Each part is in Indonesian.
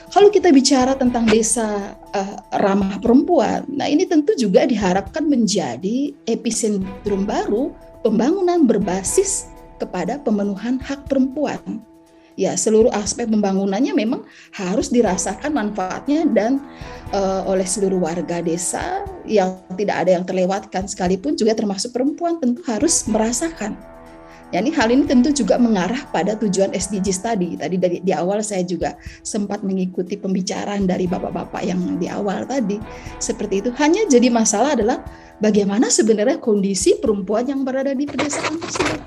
Kalau kita bicara tentang desa ramah perempuan, nah ini tentu juga diharapkan menjadi epicentrum baru pembangunan berbasis kepada pemenuhan hak perempuan. Ya, seluruh aspek pembangunannya memang harus dirasakan manfaatnya dan oleh seluruh warga desa, yang tidak ada yang terlewatkan sekalipun, juga termasuk perempuan tentu harus merasakan. Ya, hal ini tentu juga mengarah pada tujuan SDGs tadi. Tadi di awal saya juga sempat mengikuti pembicaraan dari bapak-bapak yang di awal tadi. Seperti itu. Hanya jadi masalah adalah bagaimana sebenarnya kondisi perempuan yang berada di pedesaan tersebut.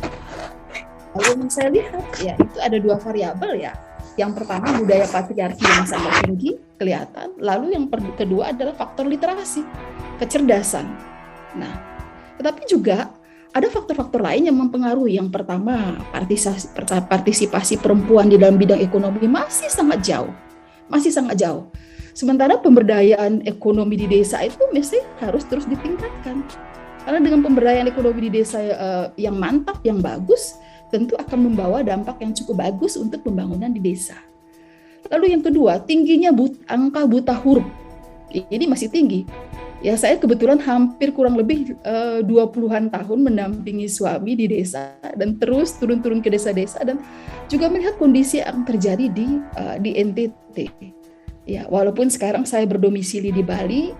Lalu saya lihat, ya itu ada dua variabel ya. Yang pertama budaya patriarki yang sangat tinggi kelihatan. Lalu yang kedua adalah faktor literasi, kecerdasan. Nah, tetapi juga ada faktor-faktor lain yang mempengaruhi. Yang pertama, partisipasi perempuan di dalam bidang ekonomi masih sangat jauh. Sementara pemberdayaan ekonomi di desa itu mesti harus terus ditingkatkan. Karena dengan pemberdayaan ekonomi di desa yang mantap, yang bagus, tentu akan membawa dampak yang cukup bagus untuk pembangunan di desa. Lalu yang kedua, tingginya angka buta huruf. Ini masih tinggi. Ya, saya kebetulan hampir kurang lebih 20-an tahun mendampingi suami di desa dan terus turun-turun ke desa-desa dan juga melihat kondisi yang terjadi di NTT. Ya, walaupun sekarang saya berdomisili di Bali,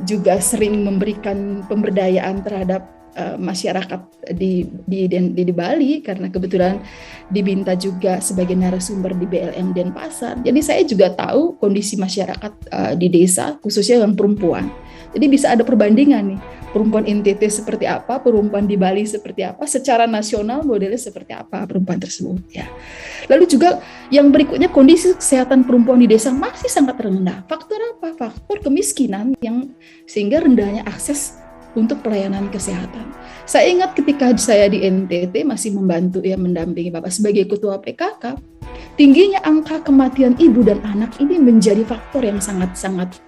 juga sering memberikan pemberdayaan terhadap masyarakat di Bali karena kebetulan diminta juga sebagai narasumber di BLM Denpasar. Jadi saya juga tahu kondisi masyarakat di desa, khususnya yang perempuan. Jadi bisa ada perbandingan nih, perempuan NTT seperti apa, perempuan di Bali seperti apa, secara nasional modelnya seperti apa perempuan tersebut. Ya. Lalu juga yang berikutnya, kondisi kesehatan perempuan di desa masih sangat rendah. Faktor apa? Faktor kemiskinan yang sehingga rendahnya akses untuk pelayanan kesehatan. Saya ingat ketika saya di NTT masih membantu mendampingi Bapak sebagai ketua PKK, tingginya angka kematian ibu dan anak ini menjadi faktor yang sangat sangat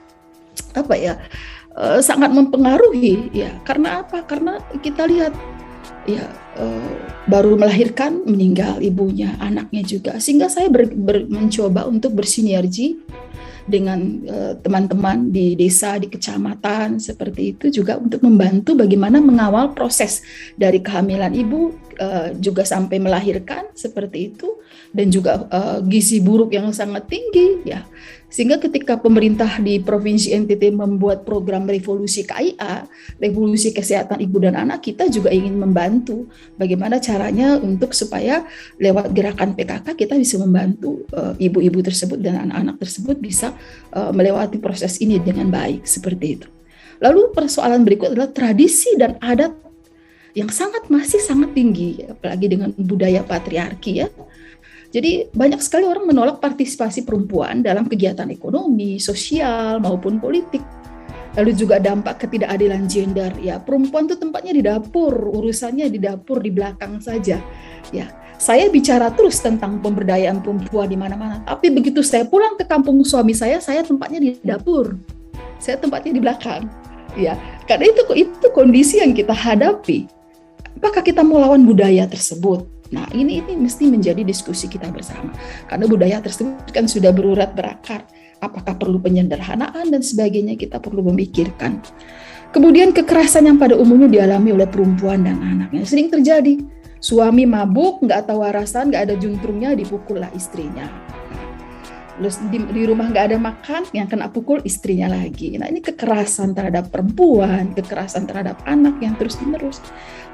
mempengaruhi ya. Karena apa? Karena kita lihat baru melahirkan meninggal ibunya, anaknya juga. Sehingga saya mencoba untuk bersinergi dengan teman-teman di desa, di kecamatan, seperti itu juga untuk membantu bagaimana mengawal proses dari kehamilan ibu juga sampai melahirkan seperti itu, dan juga gizi buruk yang sangat tinggi ya. Sehingga ketika pemerintah di Provinsi NTT membuat program revolusi KIA, revolusi kesehatan ibu dan anak, kita juga ingin membantu bagaimana caranya untuk supaya lewat gerakan PKK kita bisa membantu ibu-ibu tersebut dan anak-anak tersebut bisa melewati proses ini dengan baik, seperti itu. Lalu persoalan berikut adalah tradisi dan adat yang masih sangat tinggi, apalagi dengan budaya patriarki ya. Jadi banyak sekali orang menolak partisipasi perempuan dalam kegiatan ekonomi, sosial maupun politik. Lalu juga dampak ketidakadilan gender ya. Perempuan itu tempatnya di dapur, urusannya di dapur, di belakang saja. Ya, saya bicara terus tentang pemberdayaan perempuan di mana-mana. Tapi begitu saya pulang ke kampung suami saya tempatnya di dapur. Saya tempatnya di belakang. Ya, karena itu kondisi yang kita hadapi. Apakah kita mau lawan budaya tersebut? Nah, ini mesti menjadi diskusi kita bersama. Karena budaya tersebut kan sudah berurat berakar. Apakah perlu penyederhanaan dan sebagainya, kita perlu memikirkan. Kemudian kekerasan yang pada umumnya dialami oleh perempuan dan anaknya sering terjadi. Suami mabuk, nggak tahu warasan, nggak ada juntrungnya, dipukullah istrinya. Terus di rumah nggak ada makan, yang kena pukul istrinya lagi. Nah, ini kekerasan terhadap perempuan, kekerasan terhadap anak yang terus-menerus.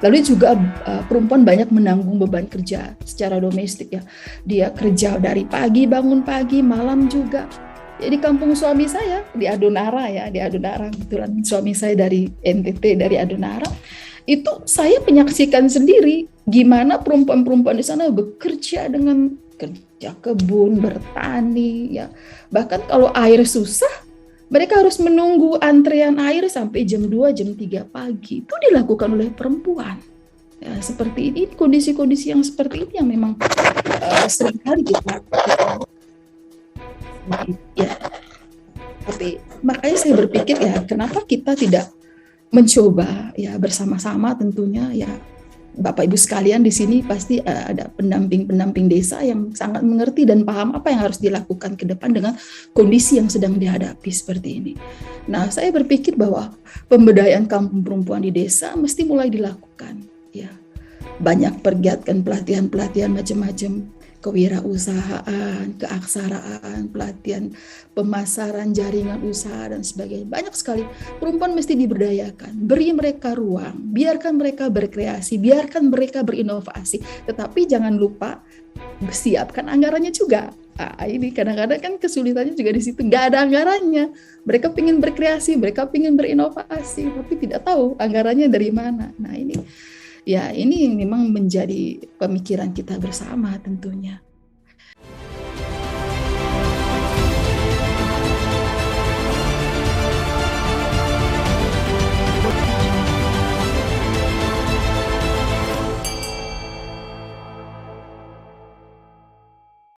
Lalu juga perempuan banyak menanggung beban kerja secara domestik ya. Dia kerja dari pagi, bangun pagi, malam juga. Ya, di kampung suami saya di Adonara ya, di Adonara, kebetulan suami saya dari NTT, dari Adonara. Itu saya menyaksikan sendiri gimana perempuan-perempuan di sana bekerja dengan kerja kebun, bertani ya. Bahkan kalau air susah, mereka harus menunggu antrean air sampai jam 2, jam 3 pagi. Itu dilakukan oleh perempuan. Ya, seperti ini, kondisi-kondisi yang seperti ini yang memang seringkali kita ya. Tapi makanya saya berpikir ya, kenapa kita tidak mencoba ya bersama-sama tentunya ya Bapak Ibu sekalian di sini pasti ada pendamping-pendamping desa yang sangat mengerti dan paham apa yang harus dilakukan ke depan dengan kondisi yang sedang dihadapi seperti ini. Nah, saya berpikir bahwa pemberdayaan kaum perempuan di desa mesti mulai dilakukan. Ya, banyak pergiatkan pelatihan-pelatihan macam-macam, kewirausahaan, keaksaraan, pelatihan pemasaran, jaringan usaha dan sebagainya. Banyak sekali. Perempuan mesti diberdayakan, beri mereka ruang, biarkan mereka berkreasi, biarkan mereka berinovasi. Tetapi jangan lupa siapkan anggarannya juga. Ini kadang-kadang kan kesulitannya juga di situ, nggak ada anggarannya. Mereka ingin berkreasi, mereka ingin berinovasi, tapi tidak tahu anggarannya dari mana. Nah, ini memang menjadi pemikiran kita bersama tentunya.